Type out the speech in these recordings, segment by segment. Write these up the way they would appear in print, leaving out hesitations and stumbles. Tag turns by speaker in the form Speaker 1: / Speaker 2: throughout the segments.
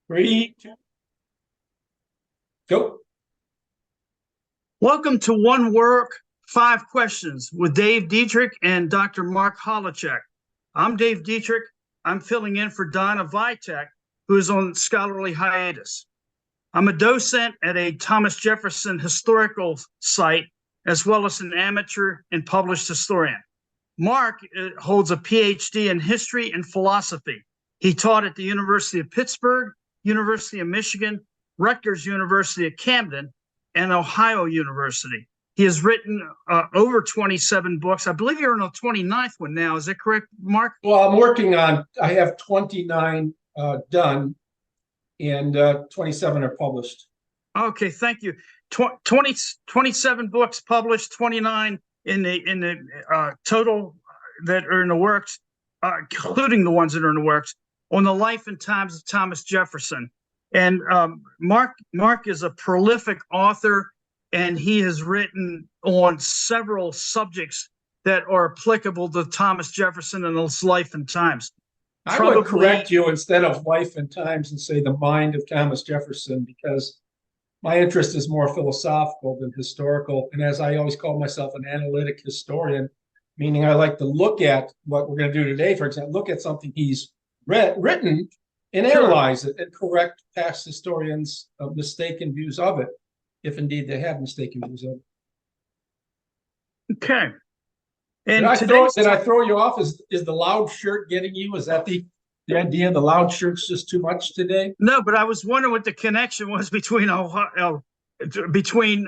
Speaker 1: 3, 2, go.
Speaker 2: Welcome to One Work, 5 Questions with Dave Dietrich and Dr. Mark Holacek. I'm Dave Dietrich. I'm filling in for Donna Vitek, who is on scholarly hiatus. I'm a docent at a Thomas Jefferson historical site, as well as an amateur and published historian. Mark holds a PhD in history and philosophy. He taught at the University of Pittsburgh, University of Michigan, Rutgers University of Camden, and Ohio University. He has written over 27 books. I believe you're on the 29th one now. Is that correct, Mark?
Speaker 1: Well, I have 29 done, and 27 are published.
Speaker 2: Okay, thank you. 27 books published, 29 in the total that are in the works, including the ones that are in the works, on the life and times of Thomas Jefferson. And Mark is a prolific author, and he has written on several subjects that are applicable to Thomas Jefferson and his life and times.
Speaker 1: I would correct you instead of life and times and say the mind of Thomas Jefferson, because my interest is more philosophical than historical. And as I always call myself, an analytic historian, meaning I like to look at what we're going to do today, for example, look at something he's written and analyze it and correct past historians' mistaken views of it, if indeed they have mistaken views of it.
Speaker 2: Okay. And
Speaker 1: did I throw you off? Is the loud shirt getting you? Is that the idea? The loud shirt's just too much today?
Speaker 2: No, but I was wondering what the connection was between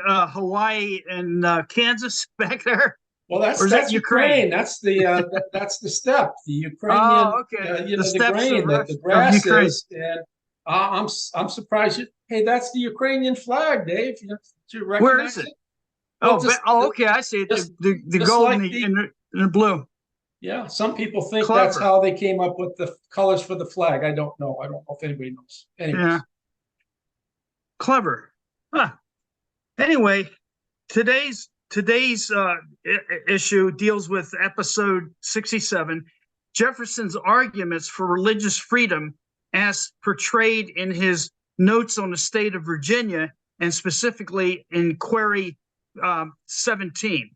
Speaker 2: Hawaii and Kansas back there.
Speaker 1: Well, that's Ukraine. That's the that's the steppe, the Ukrainian.
Speaker 2: Oh, okay.
Speaker 1: The grain that the grass is, and I'm surprised. Hey, that's the Ukrainian flag, Dave. You recognize
Speaker 2: Where is it? Okay, I see it. The gold
Speaker 1: like
Speaker 2: and the blue.
Speaker 1: Yeah, some people think
Speaker 2: Clever.
Speaker 1: That's how they came up with the colors for the flag. I don't know. I don't know if anybody knows. Anyways.
Speaker 2: Yeah. Clever. Huh. Anyway, today's issue deals with episode 67, Jefferson's arguments for religious freedom as portrayed in his notes on the state of Virginia, and specifically in query 17.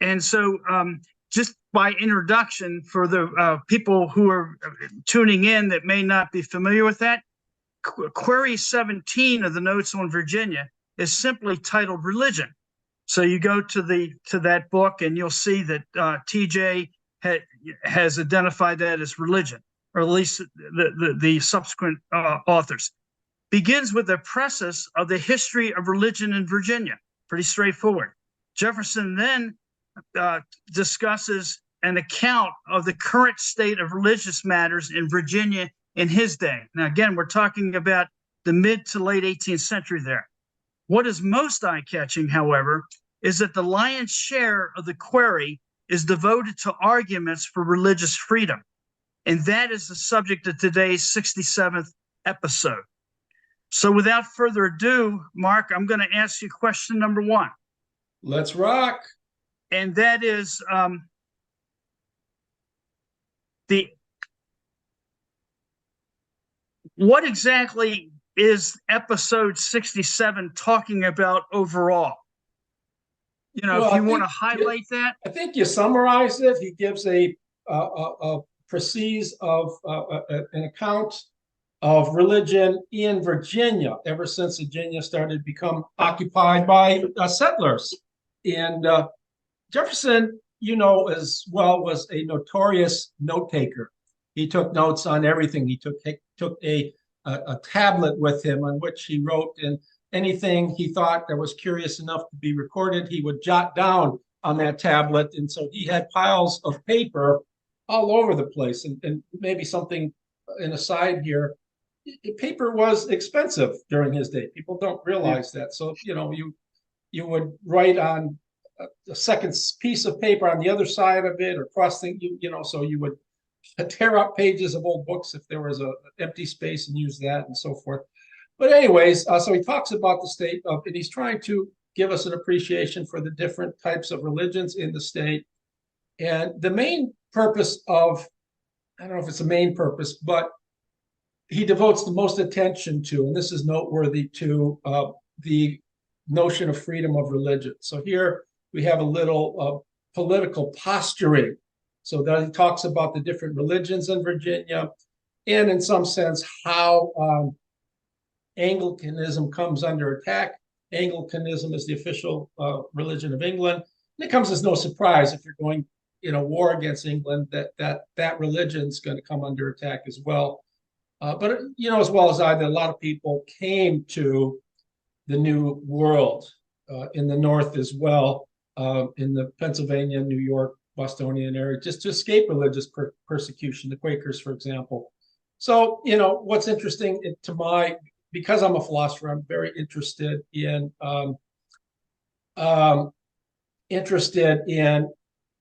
Speaker 2: And so just by introduction, for the people who are tuning in that may not be familiar with that, query 17 of the notes on Virginia is simply titled religion. So you go to that book and you'll see that TJ has identified that as religion, or at least the subsequent authors. Begins with a preface of the history of religion in Virginia. Pretty straightforward. Jefferson then discusses an account of the current state of religious matters in Virginia in his day. Now, again, we're talking about the mid to late 18th century there. What is most eye-catching, however, is that the lion's share of the query is devoted to arguments for religious freedom. And that is the subject of today's 67th episode. So without further ado, Mark, I'm going to ask you question number 1.
Speaker 1: Let's rock.
Speaker 2: And that is what exactly is episode 67 talking about overall? Well, if you want to highlight that.
Speaker 1: I think you summarized it. He gives a precise of an account of religion in Virginia ever since Virginia started to become occupied by settlers. And Jefferson, as well, was a notorious note taker. He took notes on everything. He took a tablet with him on which he wrote, and anything he thought that was curious enough to be recorded, he would jot down on that tablet. And so he had piles of paper all over the place. And maybe something in aside here, paper was expensive during his day. People don't realize that. So, you would write on a second piece of paper on the other side of it, or crossing, so you would tear up pages of old books if there was an empty space and use that and so forth. But anyways, so he talks about the state of, and he's trying to give us an appreciation for the different types of religions in the state. And the main purpose of, I don't know if it's the main purpose, but he devotes the most attention to, and this is noteworthy, to the notion of freedom of religion. So here we have a little political posturing. So that he talks about the different religions in Virginia, and in some sense how Anglicanism comes under attack. Anglicanism is the official religion of England. And it comes as no surprise if you're going in a war against England that religion is going to come under attack as well. But as well as I, that a lot of people came to the New World in the North as well, in the Pennsylvania, New York, Bostonian area, just to escape religious persecution. The Quakers, for example. So what's interesting because I'm a philosopher, I'm very interested in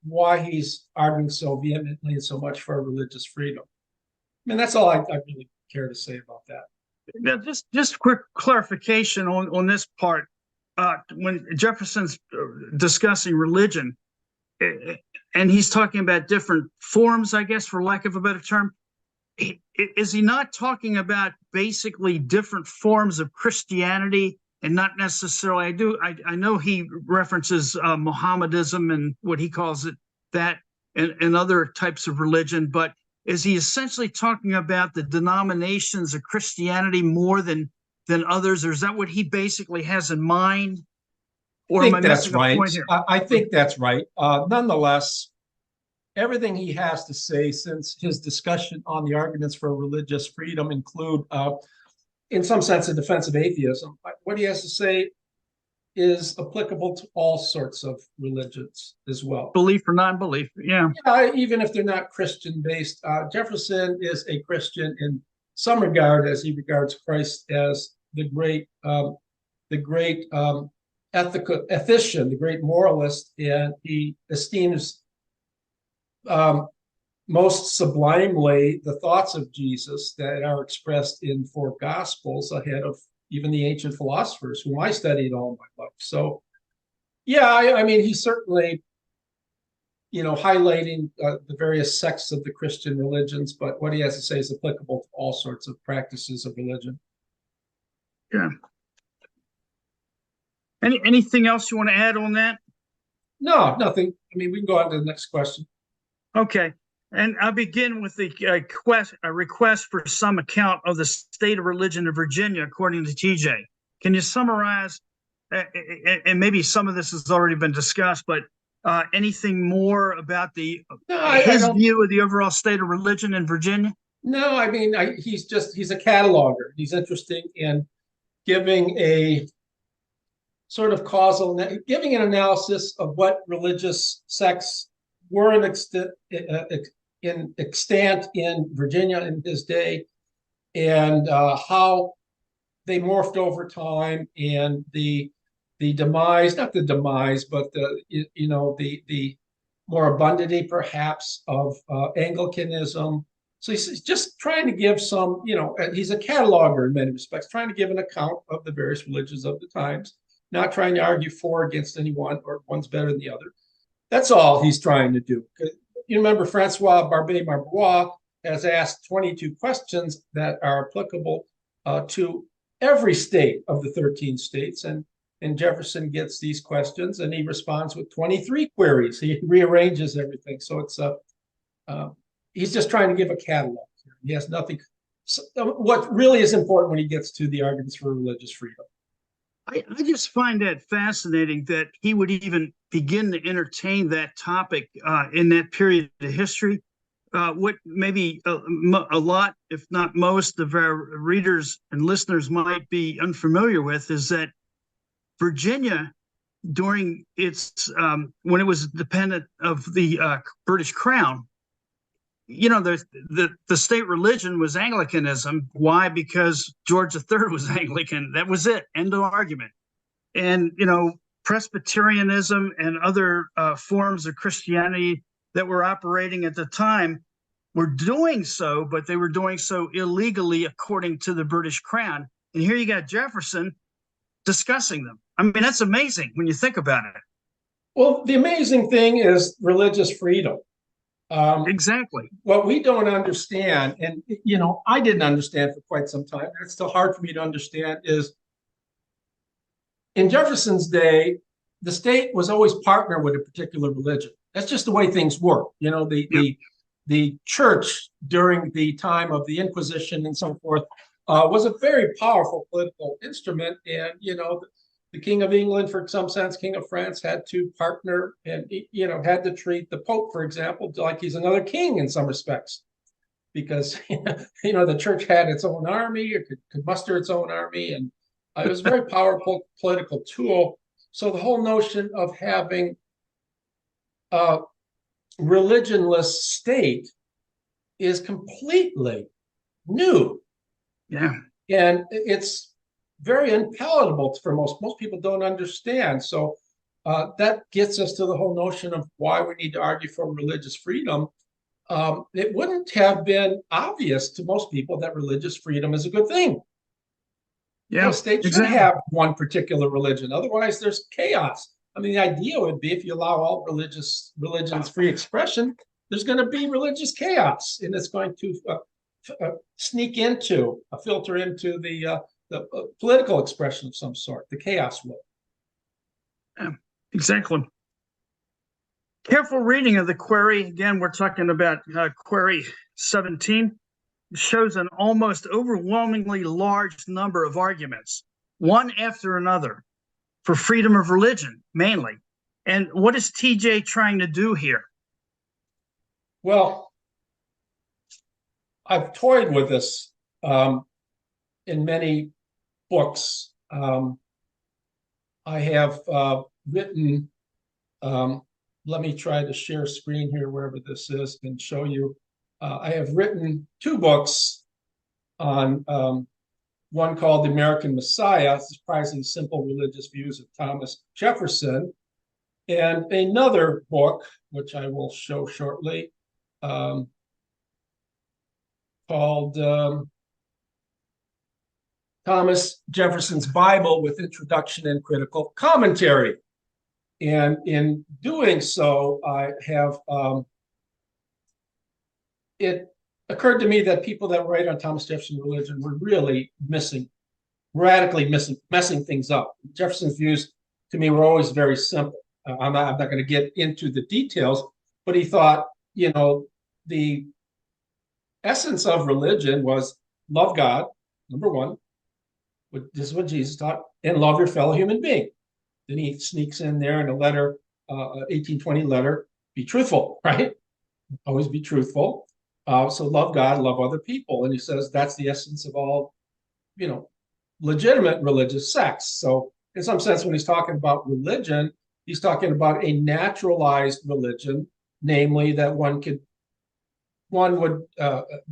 Speaker 1: why he's arguing so vehemently and so much for religious freedom. I mean, that's all I really care to say about that.
Speaker 2: Now, just quick clarification on this part. When Jefferson's discussing religion, and he's talking about different forms, I guess, for lack of a better term, is he not talking about basically different forms of Christianity and not necessarily, I know he references Mohammedanism and what he calls it, that and other types of religion, but is he essentially talking about the denominations of Christianity more than others, or is that what he basically has in mind? Or
Speaker 1: I think that's right. I think that's right. Nonetheless, everything he has to say since his discussion on the arguments for religious freedom include, in some sense, a defense of atheism. What he has to say is applicable to all sorts of religions as well.
Speaker 2: Belief or non-belief, yeah.
Speaker 1: Even if they're not Christian-based. Jefferson is a Christian in some regard, as he regards Christ as the great ethician, the great moralist, and he esteems most sublimely the thoughts of Jesus that are expressed in 4 Gospels ahead of even the ancient philosophers whom I studied all my life. So, I mean, he's certainly, highlighting the various sects of the Christian religions, but what he has to say is applicable to all sorts of practices of religion.
Speaker 2: Yeah. Anything else you want to add on that?
Speaker 1: No, nothing. I mean, we can go on to the next question.
Speaker 2: Okay. And I'll begin with the request for some account of the state of religion in Virginia, according to TJ. Can you summarize, and maybe some of this has already been discussed, but anything more about his view of the overall state of religion in Virginia?
Speaker 1: No, I mean, he's a cataloger. He's interested in giving a sort of giving an analysis of what religious sects were in extant in Virginia in his day, and how they morphed over time, and the demise, not the demise, but the more abundantly perhaps of Anglicanism. So he's just trying to give some, he's a cataloger in many respects, trying to give an account of the various religions of the times, not trying to argue for or against anyone or one's better than the other. That's all he's trying to do. You remember Francois Barbé-Marbois has asked 22 questions that are applicable to every state of the 13 states, and Jefferson gets these questions and he responds with 23 queries. He rearranges everything. So it's he's just trying to give a catalog. He has nothing. So what really is important when he gets to the arguments for religious freedom?
Speaker 2: I just find that fascinating that he would even begin to entertain that topic in that period of history. What maybe a lot, if not most, of our readers and listeners might be unfamiliar with is that Virginia, during its when it was dependent of the British Crown, the state religion was Anglicanism. Why? Because George III was Anglican. That was it. End of argument. And, Presbyterianism and other forms of Christianity that were operating at the time were doing so, but they were doing so illegally according to the British Crown. And here you got Jefferson discussing them. I mean, that's amazing when you think about it.
Speaker 1: Well, the amazing thing is religious freedom.
Speaker 2: Exactly.
Speaker 1: What we don't understand, and I didn't understand for quite some time, and it's still hard for me to understand, is in Jefferson's day, the state was always partnered with a particular religion. That's just the way things work.
Speaker 2: Yep.
Speaker 1: The church during the time of the Inquisition and so forth was a very powerful political instrument. And, the King of England, for some sense, King of France, had to partner and, had to treat the Pope, for example, like he's another king in some respects, because, the church had its own army, it could muster its own army. And it was a very powerful political tool. So the whole notion of having a religionless state is completely new.
Speaker 2: Yeah.
Speaker 1: And it's very unpalatable for most people don't understand. So that gets us to the whole notion of why we need to argue for religious freedom. It wouldn't have been obvious to most people that religious freedom is a good thing.
Speaker 2: Yeah,
Speaker 1: the state should
Speaker 2: exactly.
Speaker 1: have one particular religion. Otherwise, there's chaos. I mean, the idea would be if you allow all religions free expression, there's going to be religious chaos, and it's going to sneak into, filter into the political expression of some sort. The chaos will.
Speaker 2: Yeah, exactly. Careful reading of the query. Again, we're talking about query 17. Shows an almost overwhelmingly large number of arguments, one after another, for freedom of religion, mainly. And what is TJ trying to do here?
Speaker 1: Well, I've toyed with this in many books. I have written, let me try to share screen here, wherever this is, and show you. I have written 2 books on one called The American Messiah, Surprising Simple Religious Views of Thomas Jefferson, and another book, which I will show shortly, called Thomas Jefferson's Bible with Introduction and Critical Commentary. And in doing so, I have it occurred to me that people that write on Thomas Jefferson religion were really radically messing things up. Jefferson's views to me were always very simple. I'm not going to get into the details, but he thought, the essence of religion was love God, number one. This is what Jesus taught, and love your fellow human being. Then he sneaks in there in a letter, 1820 letter, be truthful, right? Always be truthful. So love God, love other people. And he says that's the essence of all, legitimate religious sects. So in some sense, when he's talking about religion, he's talking about a naturalized religion, namely that one would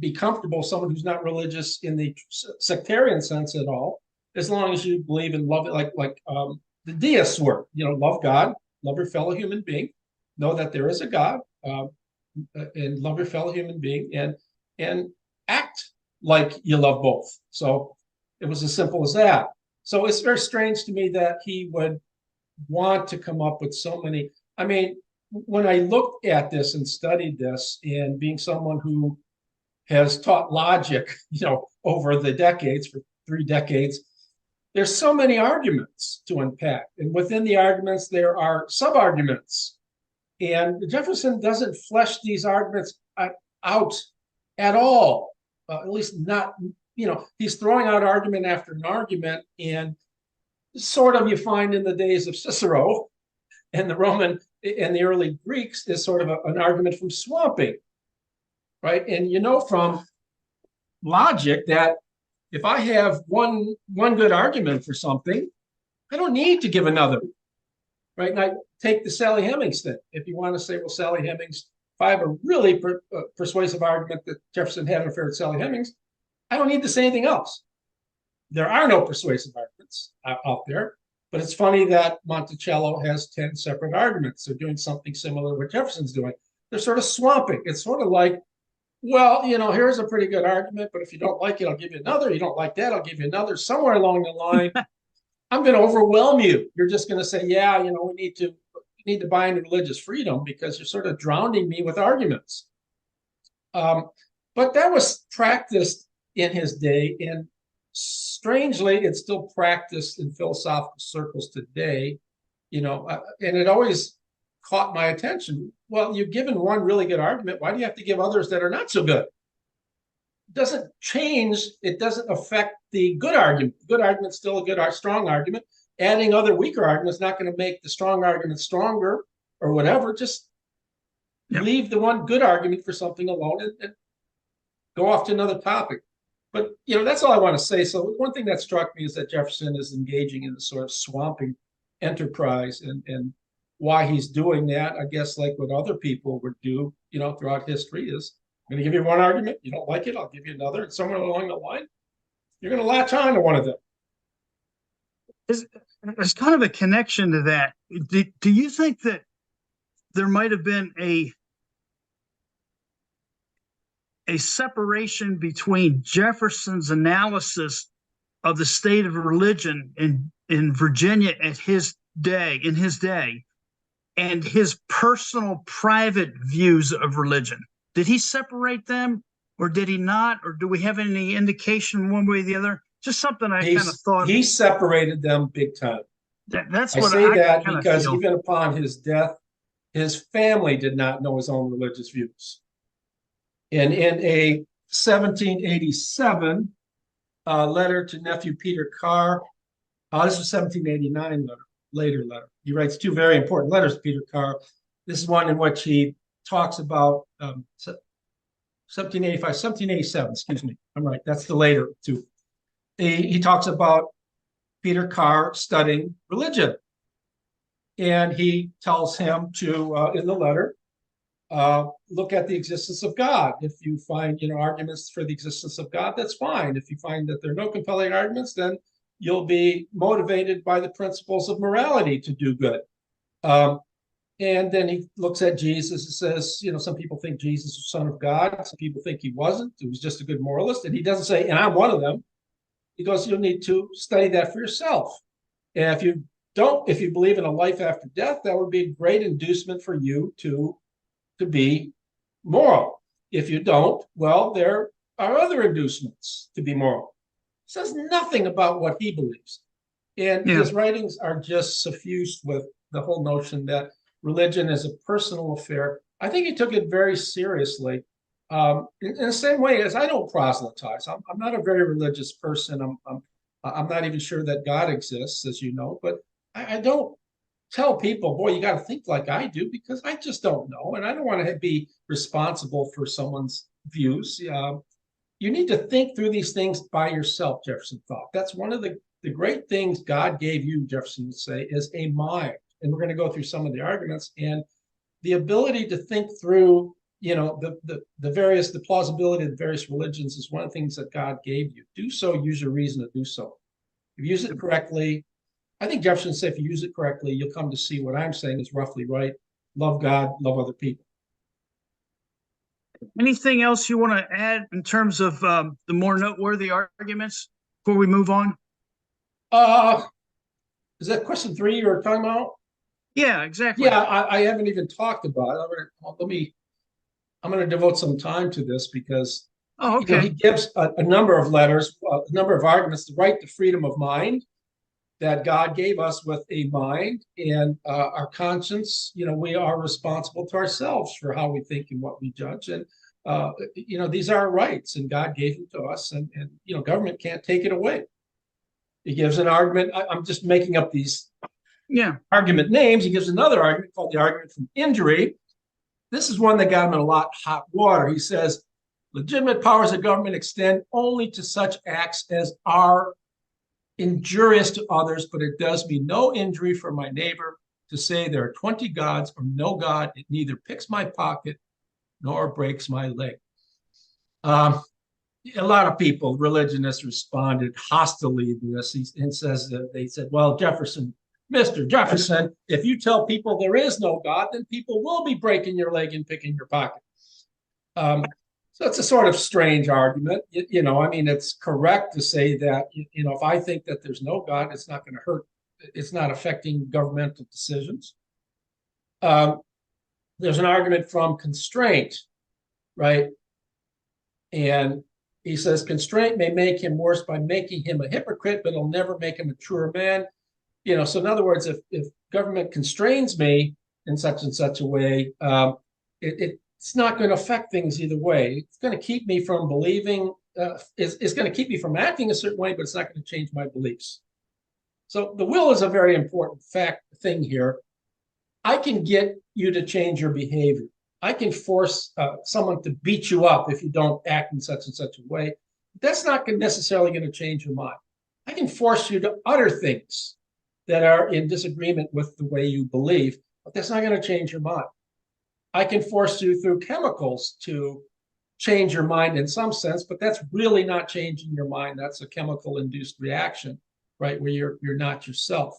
Speaker 1: be comfortable, someone who's not religious in the sectarian sense at all, as long as you believe in love, like the deists were, love God, love your fellow human being, know that there is a God, and love your fellow human being, and act like you love both. So it was as simple as that. So it's very strange to me that he would want to come up with so many. I mean, when I looked at this and studied this, and being someone who has taught logic, over the decades, for 3 decades, there's so many arguments to unpack. And within the arguments, there are sub-arguments. And Jefferson doesn't flesh these arguments out at all, at least not, he's throwing out argument after an argument. And sort of you find in the days of Cicero and the Roman and the early Greeks is sort of an argument from swamping, right? And from logic that if I have one good argument for something, I don't need to give another, right? And I take the Sally Hemings thing. If you want to say, well, Sally Hemings, if I have a really persuasive argument that Jefferson had an affair with Sally Hemings, I don't need to say anything else. There are no persuasive arguments out there, but it's funny that Monticello has 10 separate arguments. They're doing something similar to what Jefferson's doing. They're sort of swamping. It's sort of like, well, here's a pretty good argument, but if you don't like it, I'll give you another. You don't like that, I'll give you another. Somewhere along the line, I'm going to overwhelm you. You're just going to say, yeah, we need to you need to buy into religious freedom because you're sort of drowning me with arguments. But that was practiced in his day, and strangely, it's still practiced in philosophical circles today. And it always caught my attention. Well, you've given one really good argument. Why do you have to give others that are not so good? It doesn't change. It doesn't affect the good argument. The good argument's still a good, strong argument. Adding other weaker arguments is not going to make the strong argument stronger or whatever. Just leave the one good argument for something alone and go off to another topic. But, that's all I want to say. So one thing that struck me is that Jefferson is engaging in this sort of swamping enterprise, and why he's doing that, I guess, like what other people would do, throughout history, is I'm going to give you one argument. You don't like it, I'll give you another. And somewhere along the line, you're going to latch on to one of them.
Speaker 2: There's kind of a connection to that. Do you think that there might have been a separation between Jefferson's analysis of the state of religion in Virginia in his day, and his personal private views of religion? Did he separate them, or did he not? Or do we have any indication one way or the other? Just something I kind of thought.
Speaker 1: He separated them big time.
Speaker 2: That's
Speaker 1: what
Speaker 2: I
Speaker 1: say that because
Speaker 2: feel.
Speaker 1: Even upon his death, his family did not know his own religious views. And in a 1787 letter to nephew Peter Carr, this was 1789 letter, later letter. He writes two very important letters to Peter Carr. This is one in which he talks about 1787, excuse me. I'm right. That's the later two. He talks about Peter Carr studying religion. And he tells him to, in the letter, look at the existence of God. If you find, arguments for the existence of God, that's fine. If you find that there are no compelling arguments, then you'll be motivated by the principles of morality to do good. And then he looks at Jesus and says, some people think Jesus was the Son of God. Some people think he wasn't. He was just a good moralist. And he doesn't say, and I'm one of them. He goes, you'll need to study that for yourself. And if you believe in a life after death, that would be a great inducement for you to be moral. If you don't, well, there are other inducements to be moral. It says nothing about what he believes. And his writings are just suffused with the whole notion that religion is a personal affair. I think he took it very seriously. In the same way as I don't proselytize. I'm not a very religious person. I'm not even sure that God exists, as you know, but I don't tell people, boy, you got to think like I do, because I just don't know. And I don't want to be responsible for someone's views. You need to think through these things by yourself, Jefferson thought. That's one of the great things God gave you, Jefferson would say, is a mind. And we're going to go through some of the arguments, and the ability to think through, the plausibility of the various religions is one of the things that God gave you. Do so, use your reason to do so. If you use it correctly, I think Jefferson said, if you use it correctly, you'll come to see what I'm saying is roughly right. Love God, love other people.
Speaker 2: Anything else you want to add in terms of the more noteworthy arguments before we move on?
Speaker 1: Is that question 3 you're talking about?
Speaker 2: Yeah, exactly.
Speaker 1: Yeah, I haven't even talked about it. I'm going to devote some time to this because he gives a number of letters, a number of arguments, the right to freedom of mind, that God gave us with a mind, and our conscience. We are responsible to ourselves for how we think and what we judge. And, these are our rights, and God gave them to us, and government can't take it away. He gives an argument. I'm just making up these argument names. He gives another argument called the argument from injury. This is one that got him in a lot of hot water. He says, legitimate powers of government extend only to such acts as are injurious to others, but it does me no injury for my neighbor to say there are 20 gods or no God. It neither picks my pocket nor breaks my leg. A lot of people, religionists, responded hostilely to this, and says that they said, well, Mr. Jefferson, if you tell people there is no God, then people will be breaking your leg and picking your pocket. So it's a sort of strange argument. It's correct to say that, if I think that there's no God, it's not going to hurt. It's not affecting governmental decisions. There's an argument from constraint, right? And he says constraint may make him worse by making him a hypocrite, but it'll never make him a truer man. So in other words, if government constrains me in such and such a way, it's not going to affect things either way. It's going to keep me from believing, it's going to keep me from acting a certain way, but it's not going to change my beliefs. So the will is a very important thing here. I can get you to change your behavior. I can force someone to beat you up if you don't act in such and such a way. That's not necessarily going to change your mind. I can force you to utter things that are in disagreement with the way you believe, but that's not going to change your mind. I can force you through chemicals to change your mind in some sense, but that's really not changing your mind. That's a chemical-induced reaction, right, where you're not yourself.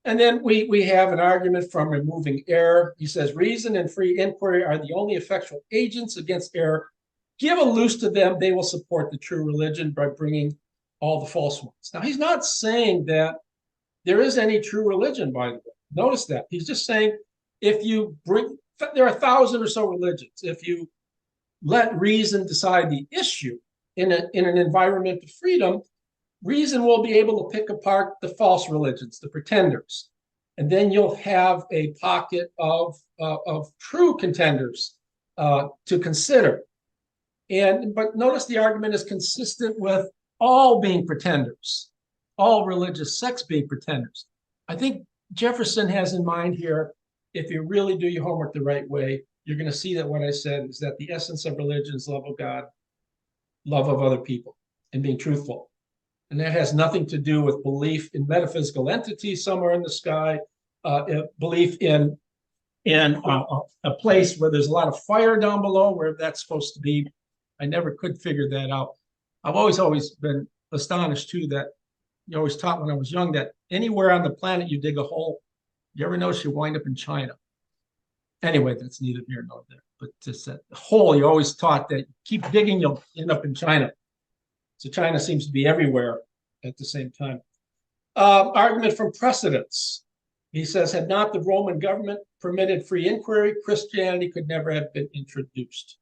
Speaker 1: And then we have an argument from removing error. He says, reason and free inquiry are the only effectual agents against error. Give a loose to them, they will support the true religion by bringing all the false ones. Now, he's not saying that there is any true religion, by the way. Notice that. He's just saying if you there are 1,000 or so religions. If you let reason decide the issue in an environment of freedom, reason will be able to pick apart the false religions, the pretenders. And then you'll have a pocket of true contenders to consider. But notice the argument is consistent with all being pretenders, all religious sects being pretenders. I think Jefferson has in mind here, if you really do your homework the right way, you're going to see that what I said is that the essence of religion is love of God, love of other people, and being truthful. And that has nothing to do with belief in metaphysical entities somewhere in the sky, belief in a place where there's a lot of fire down below, where that's supposed to be. I never could figure that out. I've always been astonished, too, that you always taught when I was young that anywhere on the planet you dig a hole, you ever notice you wind up in China. Anyway, that's neither here nor there. But just that hole, you always taught that you keep digging, you'll end up in China. So China seems to be everywhere at the same time. Argument from precedents. He says, had not the Roman government permitted free inquiry, Christianity could never have been introduced.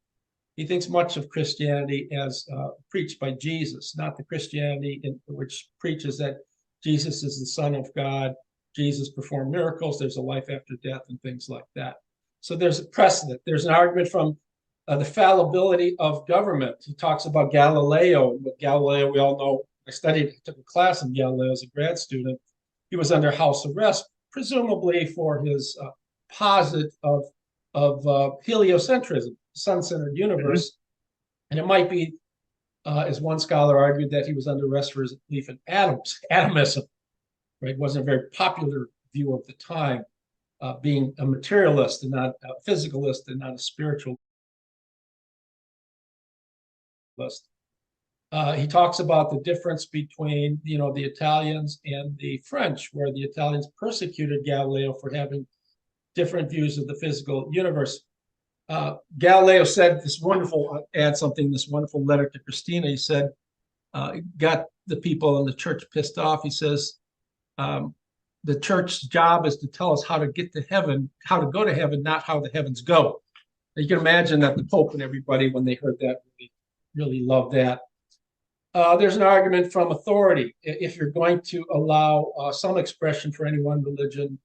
Speaker 1: He thinks much of Christianity as preached by Jesus, not the Christianity which preaches that Jesus is the Son of God, Jesus performed miracles, there's a life after death, and things like that. So there's a precedent. There's an argument from the fallibility of government. He talks about Galileo, and what Galileo, we all know, I took a class in Galileo as a grad student. He was under house arrest, presumably for his posit of heliocentrism, sun-centered universe. And it might be, as one scholar argued, that he was under arrest for his belief in atomism. Right? It wasn't a very popular view of the time, being a materialist and not a physicalist and not a spiritualist. He talks about the difference between, the Italians and the French, where the Italians persecuted Galileo for having different views of the physical universe. Galileo said this wonderful letter to Christina. He said, got the people in the church pissed off. He says, the church's job is to tell us how to get to heaven, how to go to heaven, not how the heavens go. You can imagine that the Pope and everybody, when they heard that, really loved that. There's an argument from authority. If you're going to allow some expression for any one religion,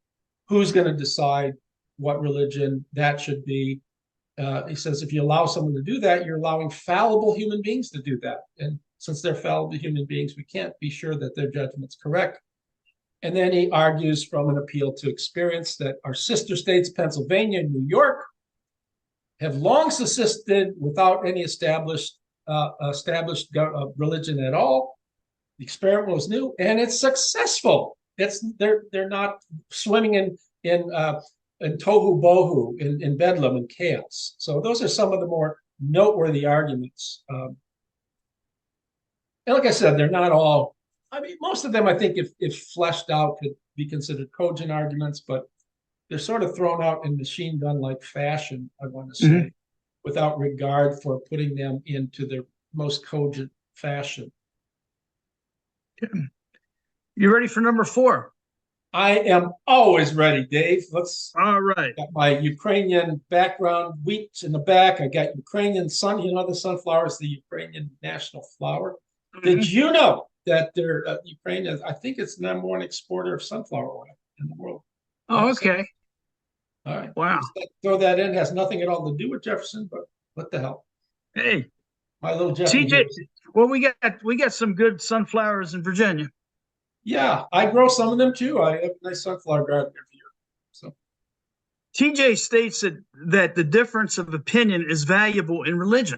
Speaker 1: who's going to decide what religion that should be? He says if you allow someone to do that, you're allowing fallible human beings to do that. And since they're fallible human beings, we can't be sure that their judgment's correct. And then he argues from an appeal to experience that our sister states, Pennsylvania and New York, have long subsisted without any established religion at all. The experiment was new, and it's successful. They're not swimming in tohu bohu, in bedlam and chaos. So those are some of the more noteworthy arguments. And like I said, they're not all. I mean, most of them, I think, if fleshed out, could be considered cogent arguments, but they're sort of thrown out in machine gun-like fashion, I want to say, without regard for putting them into their most cogent fashion.
Speaker 2: You ready for number 4?
Speaker 1: I am always ready, Dave.
Speaker 2: All right.
Speaker 1: Got my Ukrainian background, wheat in the back. I got Ukrainian sun. You know, the sunflower is the Ukrainian national flower. Did you know that Ukraine is, I think it's the #1 exporter of sunflower oil in the world?
Speaker 2: Oh, okay.
Speaker 1: All right.
Speaker 2: Wow.
Speaker 1: Throw that in. Has nothing at all to do with Jefferson, but what the hell?
Speaker 2: Hey,
Speaker 1: My little
Speaker 2: TJ.
Speaker 1: Jefferson.
Speaker 2: Well, we got some good sunflowers in Virginia.
Speaker 1: Yeah, I grow some of them too. I have a nice sunflower garden every year. So
Speaker 2: TJ states that the difference of opinion is valuable in religion.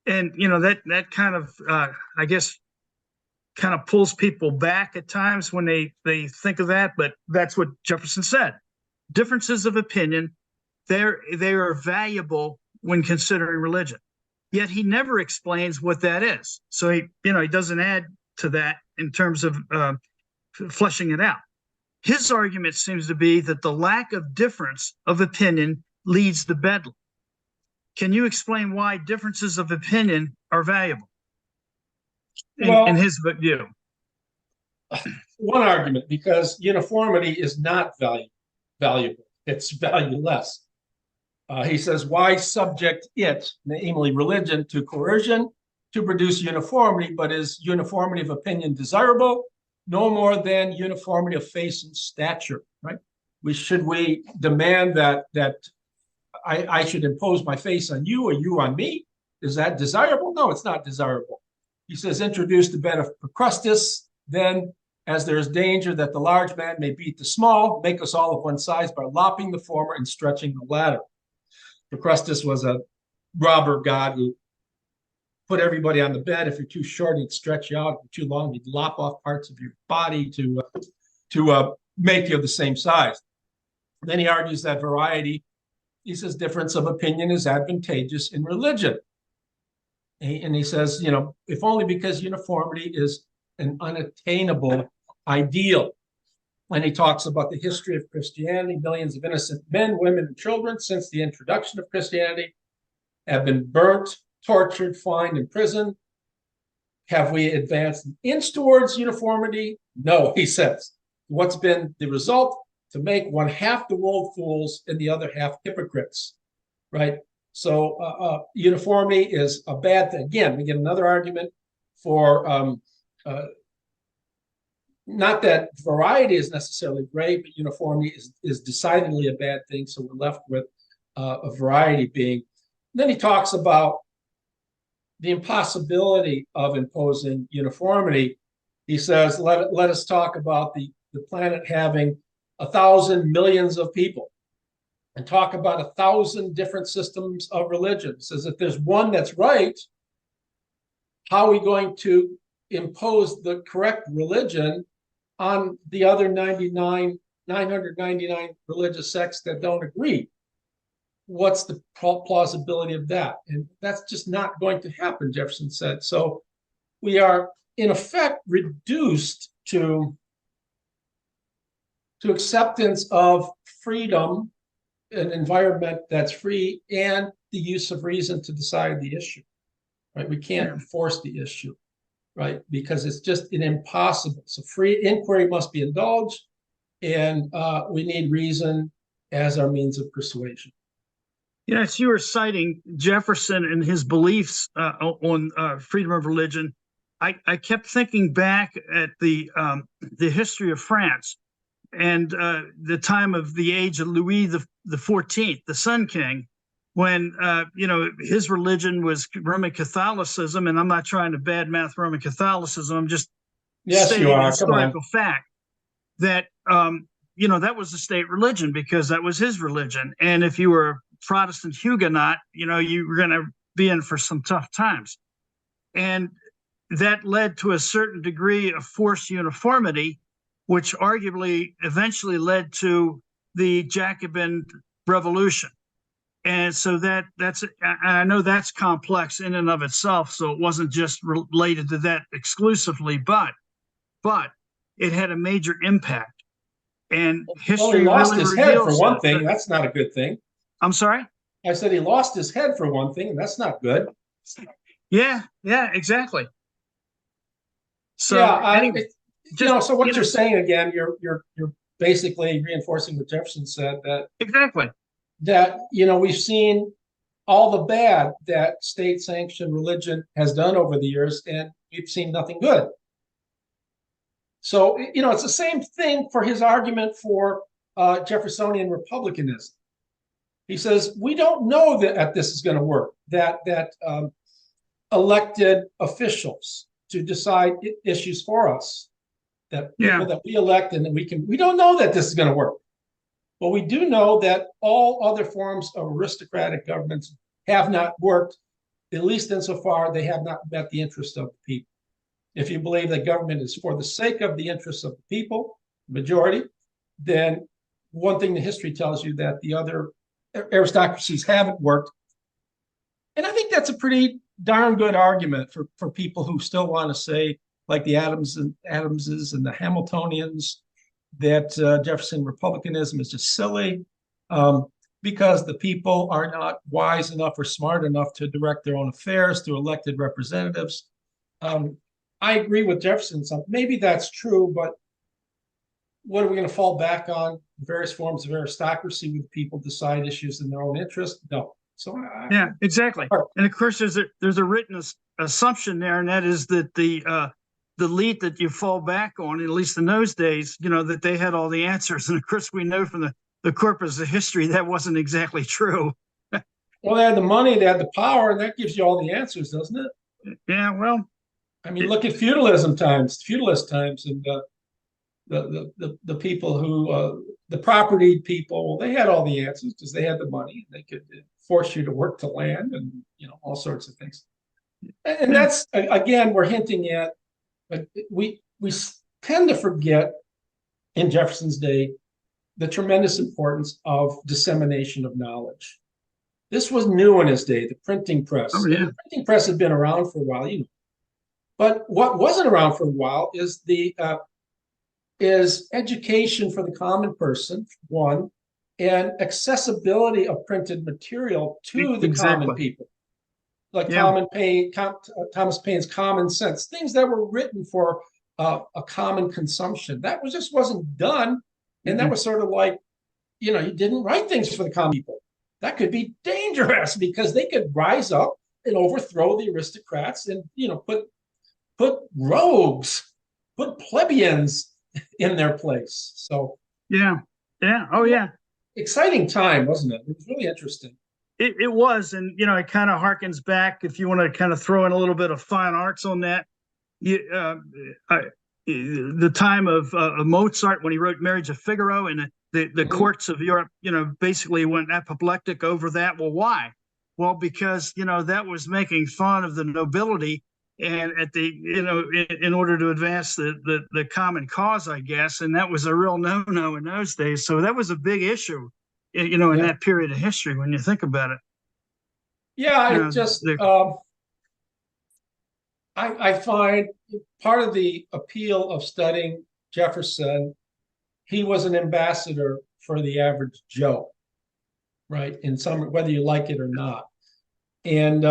Speaker 2: And, that kind of, I guess, kind of pulls people back at times when they think of that. But that's what Jefferson said. Differences of opinion, they are valuable when considering religion. Yet he never explains what that is. So he doesn't add to that in terms of fleshing it out. His argument seems to be that the lack of difference of opinion leads to bedlam. Can you explain why differences of opinion are valuable in his view?
Speaker 1: One argument, because uniformity is not valuable. It's valueless. He says, why subject it, namely religion, to coercion to produce uniformity, but is uniformity of opinion desirable? No more than uniformity of face and stature, right? Should we demand that I should impose my face on you or you on me? Is that desirable? No, it's not desirable. He says, introduce the bed of Procrustes, then as there is danger that the large man may beat the small, make us all of one size by lopping the former and stretching the latter. Procrustes was a robber god who put everybody on the bed. If you're too short, he'd stretch you out. If you're too long, he'd lop off parts of your body to make you of the same size. Then he argues that variety, he says, difference of opinion is advantageous in religion. And he says, if only because uniformity is an unattainable ideal. And he talks about the history of Christianity. Millions of innocent men, women, and children since the introduction of Christianity have been burnt, tortured, fined, imprisoned. Have we advanced an inch towards uniformity? No, he says. What's been the result? To make one half the world fools and the other half hypocrites, right? So uniformity is a bad thing. Again, we get another argument for not that variety is necessarily great, but uniformity is decidedly a bad thing. So we're left with a variety being. Then he talks about the impossibility of imposing uniformity. He says, let us talk about the planet having 1,000 millions of people and talk about 1,000 different systems of religion. He says, if there's one that's right, how are we going to impose the correct religion on the other 999 religious sects that don't agree? What's the plausibility of that? And that's just not going to happen, Jefferson said. So we are, in effect, reduced to acceptance of freedom, an environment that's free, and the use of reason to decide the issue, right? We can't force the issue, right? Because it's just an impossible. So free inquiry must be indulged, and we need reason as our means of persuasion.
Speaker 2: Yes, you were citing Jefferson and his beliefs on freedom of religion. I kept thinking back at the history of France and the time of the age of Louis the 14th, the Sun King, when his religion was Roman Catholicism, and I'm not trying to badmouth Roman Catholicism. I'm just stating a historical fact that that was the state religion because that was his religion, and if you were a Protestant Huguenot, you were going to be in for some tough times, and that led to a certain degree of forced uniformity, which arguably eventually led to the Jacobin Revolution. And so that's I know that's complex in and of itself, so it wasn't just related to that exclusively, but it had a major impact. And history
Speaker 1: he lost
Speaker 2: really
Speaker 1: his head for one
Speaker 2: that.
Speaker 1: thing. That's not a good thing.
Speaker 2: I'm sorry?
Speaker 1: I said he lost his head for one thing, and that's not good.
Speaker 2: Yeah, exactly. So
Speaker 1: yeah,
Speaker 2: anyway.
Speaker 1: So what you're saying again, you're basically reinforcing what Jefferson said, that
Speaker 2: exactly
Speaker 1: we've seen all the bad that state-sanctioned religion has done over the years, and we've seen nothing good. So, it's the same thing for his argument for Jeffersonian republicanism. He says, we don't know that this is going to work, that elected officials to decide issues for us, that people that we elect, and that we don't know that this is going to work. But we do know that all other forms of aristocratic governments have not worked, at least insofar they have not met the interest of the people. If you believe that government is for the sake of the interests of the people, majority, then one thing the history tells you that the other aristocracies haven't worked. And I think that's a pretty darn good argument for people who still want to say, like the Adamses and the Hamiltonians, that Jefferson republicanism is just silly because the people are not wise enough or smart enough to direct their own affairs through elected representatives. I agree with Jefferson. Maybe that's true, but what are we going to fall back on? Various forms of aristocracy where people decide issues in their own interest? No. So
Speaker 2: yeah, exactly. And of course, there's a written assumption there, and that is that the elite that you fall back on, at least in those days, that they had all the answers. And of course, we know from the corpus of history that wasn't exactly true.
Speaker 1: Well, they had the money, they had the power, and that gives you all the answers, doesn't it?
Speaker 2: Yeah, well,
Speaker 1: I mean, look at feudalist times, and the people who the property people, they had all the answers because they had the money. They could force you to work to land, and all sorts of things. And that's, again, we're hinting at. We tend to forget in Jefferson's day the tremendous importance of dissemination of knowledge. This was new in his day, the printing press.
Speaker 2: Oh, yeah.
Speaker 1: The printing press had been around for a while, But what wasn't around for a while is is education for the common person, one, and accessibility of printed material to the common people. Like Thomas Paine's Common Sense, things that were written for a common consumption. That just wasn't done. And that was sort of like, you didn't write things for the common people. That could be dangerous because they could rise up and overthrow the aristocrats and, put rogues, put plebeians in their place. So
Speaker 2: oh yeah,
Speaker 1: exciting time, wasn't it? It was really interesting.
Speaker 2: It was, and it kind of harkens back, if you want to kind of throw in a little bit of fine arts on that. The time of Mozart, when he wrote Marriage of Figaro, and the courts of Europe, basically went apoplectic over that. Well, why? Well, because that was making fun of the nobility, and in order to advance the common cause, I guess, and that was a real no-no in those days. So that was a big issue, in that period of history when you think about it.
Speaker 1: Yeah, it just I find part of the appeal of studying Jefferson, he was an ambassador for the average Joe, right? In some, whether you like it or not. And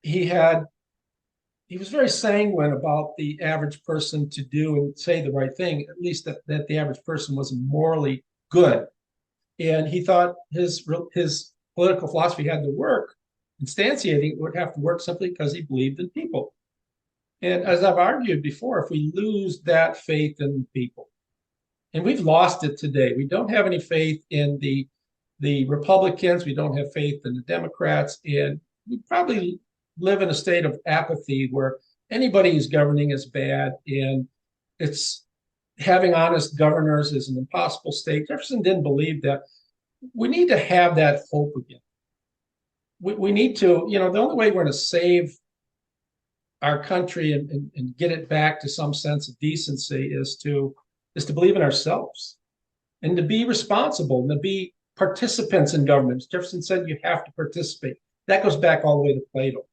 Speaker 1: he was very sanguine about the average person to do and say the right thing, at least that the average person was morally good. And he thought his political philosophy had to work. Instantiating would have to work simply because he believed in people. And as I've argued before, if we lose that faith in people, and we've lost it today, we don't have any faith in the Republicans, we don't have faith in the Democrats, and we probably live in a state of apathy where anybody who's governing is bad, and it's having honest governors is an impossible state. Jefferson didn't believe that. We need to have that hope again. We need to, the only way we're going to save our country and get it back to some sense of decency is to believe in ourselves and to be responsible and to be participants in government. Jefferson said you have to participate. That goes back all the way to Plato.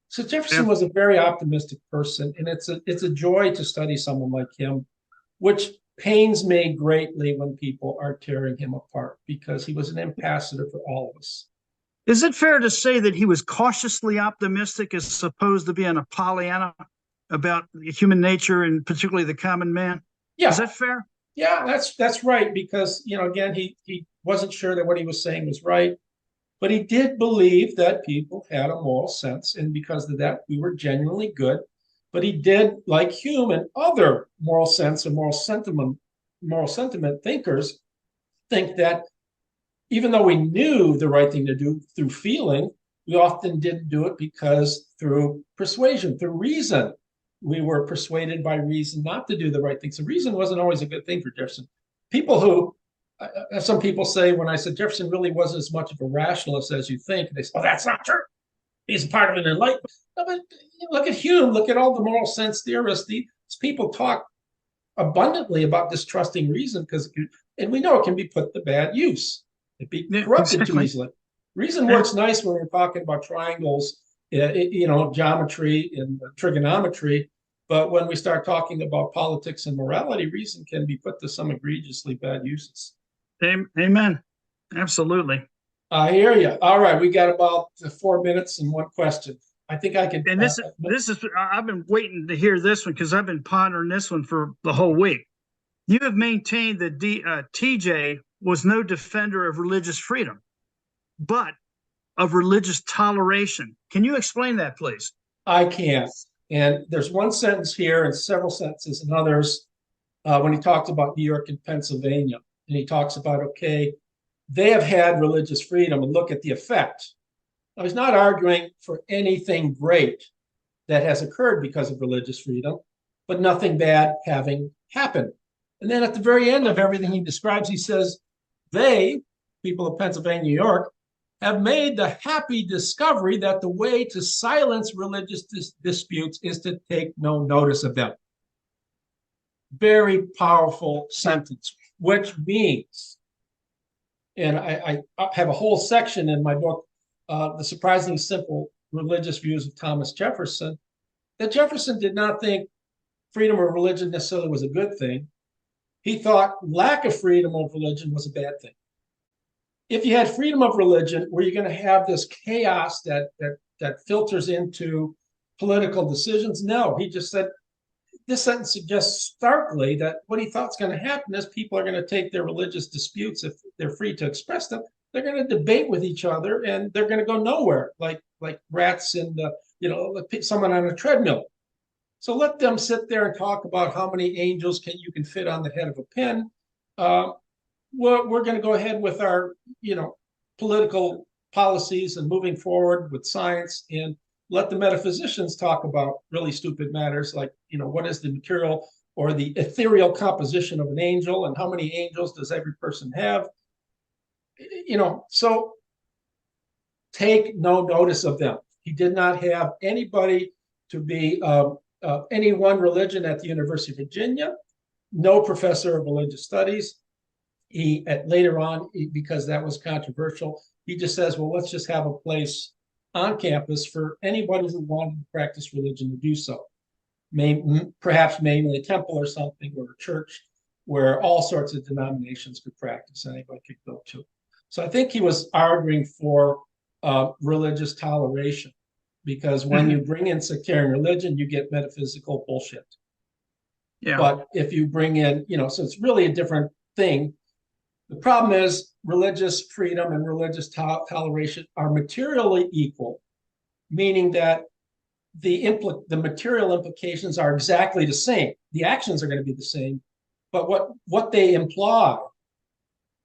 Speaker 1: So Jefferson was a very optimistic person, and it's a joy to study someone like him, which pains me greatly when people are tearing him apart, because he was an ambassador for all of us.
Speaker 2: Is it fair to say that he was cautiously optimistic as opposed to being a Pollyanna? about human nature and particularly the common man.
Speaker 1: Yeah.
Speaker 2: Is that fair?
Speaker 1: Yeah, that's right. Because, again, he wasn't sure that what he was saying was right, but he did believe that people had a moral sense, and because of that, we were genuinely good. But he did, like Hume and other moral sense and moral sentiment thinkers, think that even though we knew the right thing to do through feeling, we often didn't do it because through persuasion, through reason. We were persuaded by reason not to do the right thing. So reason wasn't always a good thing for Jefferson. People who, some people say, when I said Jefferson really wasn't as much of a rationalist as you think, they say, oh, that's not true. He's part of an enlightenment. No, but look at Hume, look at all the moral sense theorists. These people talk abundantly about distrusting reason, and we know it can be put to bad use. It be corrupted too easily. Reason works nice when we're talking about triangles, geometry and trigonometry. But when we start talking about politics and morality, reason can be put to some egregiously bad uses.
Speaker 2: Amen. Absolutely.
Speaker 1: I hear you. All right, we got about 4 minutes and one question. I think I can.
Speaker 2: And this is I've been waiting to hear this one because I've been pondering this one for the whole week. You have maintained that TJ was no defender of religious freedom, but of religious toleration. Can you explain that, please?
Speaker 1: I can. And there's one sentence here and several sentences in others when he talks about New York and Pennsylvania. And he talks about, okay, they have had religious freedom, and look at the effect. Now, he's not arguing for anything great that has occurred because of religious freedom, but nothing bad having happened. And then at the very end of everything he describes, he says, they, people of Pennsylvania, New York, have made the happy discovery that the way to silence religious disputes is to take no notice of them. Very powerful sentence, which means, and I have a whole section in my book, The Surprisingly Simple Religious Views of Thomas Jefferson, that Jefferson did not think freedom of religion necessarily was a good thing. He thought lack of freedom of religion was a bad thing. If you had freedom of religion, were you going to have this chaos that filters into political decisions? No, he just said, this sentence suggests starkly that what he thought is going to happen is people are going to take their religious disputes, if they're free to express them, they're going to debate with each other, and they're going to go nowhere, like rats in someone on a treadmill. So let them sit there and talk about how many angels you can fit on the head of a pin. We're going to go ahead with our political policies and moving forward with science, and let the metaphysicians talk about really stupid matters like, what is the material or the ethereal composition of an angel, and how many angels does every person have? So take no notice of them. He did not have anybody to be any one religion at the University of Virginia, no professor of religious studies. Later on, because that was controversial, he just says, well, let's just have a place on campus for anybody who wanted to practice religion to do so. Perhaps mainly a temple or something, or a church where all sorts of denominations could practice. Anybody could go to. So I think he was arguing for religious toleration, because when you bring in sectarian religion, you get metaphysical bullshit. Yeah. But if you bring in, so it's really a different thing. The problem is religious freedom and religious toleration are materially equal, meaning that the material implications are exactly the same. The actions are going to be the same, but what they imply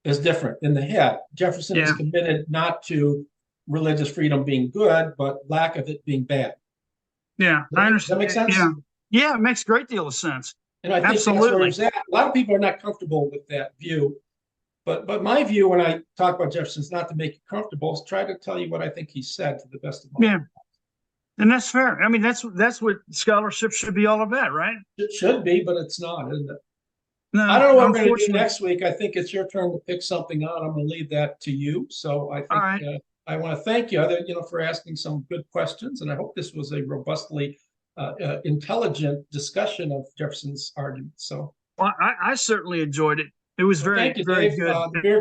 Speaker 1: is different in the head. Jefferson is committed not to religious freedom being good, but lack of it being bad.
Speaker 2: Yeah, I understand.
Speaker 1: Does that make sense?
Speaker 2: Yeah, it makes a great deal of sense.
Speaker 1: And I think that's where he's at. A lot of people are not comfortable with that view. But my view when I talk about Jefferson is not to make you comfortable, is try to tell you what I think he said to the best of my
Speaker 2: knowledge. And that's fair. I mean, that's what scholarship should be all about, right?
Speaker 1: It should be, but it's not, isn't it?
Speaker 2: No,
Speaker 1: I don't know what we're going to do next week. I think it's your turn to pick something out. I'm going to leave that to you. So I think I want to thank you, for asking some good questions, and I hope this was a robustly intelligent discussion of Jefferson's arguments. So,
Speaker 2: well, I certainly enjoyed it. It was very,
Speaker 1: thank you,
Speaker 2: very
Speaker 1: Dave.
Speaker 2: good.